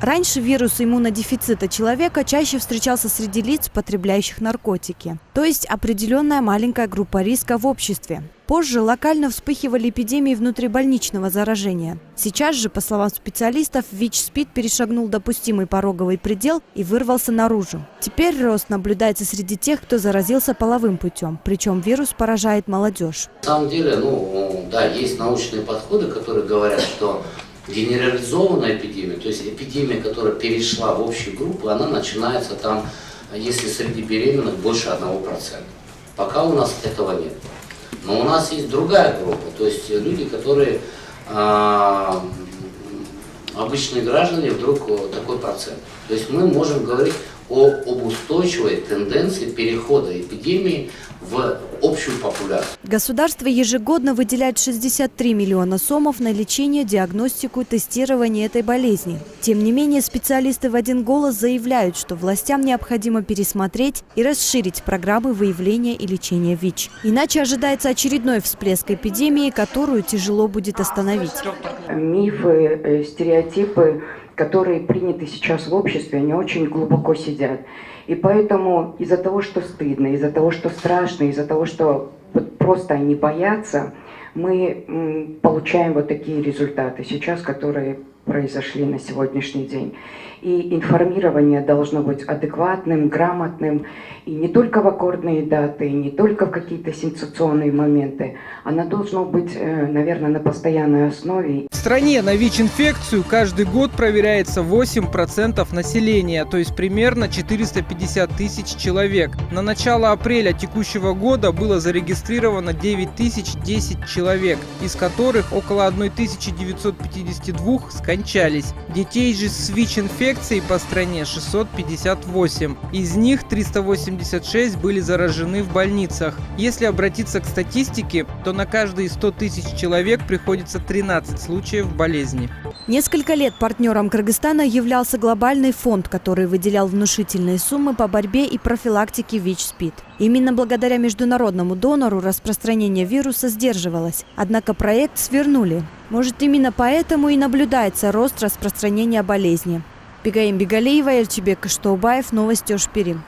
Раньше вирус иммунодефицита человека чаще встречался среди лиц, потребляющих наркотики, то есть определенная маленькая группа риска в обществе. Позже локально вспыхивали эпидемии внутрибольничного заражения. Сейчас же, по словам специалистов, ВИЧ-СПИД перешагнул допустимый пороговый предел и вырвался наружу. Теперь рост наблюдается среди тех, кто заразился половым путем, причем вирус поражает молодежь. На самом деле, да, есть научные подходы, которые говорят, что генерализованная эпидемия, то есть эпидемия, которая перешла в общую группу, она начинается там, если среди беременных больше 1%. Пока у нас этого нет. Но у нас есть другая группа, то есть люди, которые обычные граждане, вдруг такой процент. То есть мы можем говорить об устойчивой тенденции перехода эпидемии в общую популяцию. Государство ежегодно выделяет 63 миллиона сомов на лечение, диагностику и тестирование этой болезни. Тем не менее, специалисты в один голос заявляют, что властям необходимо пересмотреть и расширить программы выявления и лечения ВИЧ. Иначе ожидается очередной всплеск эпидемии, которую тяжело будет остановить. Мифы, стереотипы, которые приняты сейчас в обществе, они очень глубоко сидят. И поэтому из-за того, что стыдно, из-за того, что страшно, из-за того, что просто они боятся, мы получаем вот такие результаты сейчас, которые произошли на сегодняшний день. И информирование должно быть адекватным, грамотным, и не только в аккордные даты, не только в какие-то сенсационные моменты. Оно должно быть, наверное, на постоянной основе. В стране на ВИЧ-инфекцию каждый год проверяется 8% населения, то есть примерно 450 тысяч человек. На начало апреля текущего года было зарегистрировано 9010 человек, из которых около 1952 скончались. Детей же с ВИЧ-инфекцией по стране 658. Из них 386 были заражены в больницах. Если обратиться к статистике, то на каждые 100 тысяч человек приходится 13 случаев болезни. Несколько лет партнером Кыргызстана являлся глобальный фонд, который выделял внушительные суммы по борьбе и профилактике ВИЧ-СПИД. Именно благодаря международному донору распространение вируса сдерживалось. Однако проект свернули. Может, именно поэтому и наблюдается рост распространения болезни. Бигаим Бигалиева, Эльчебек Кыштоубаев, Новости Ошпирим.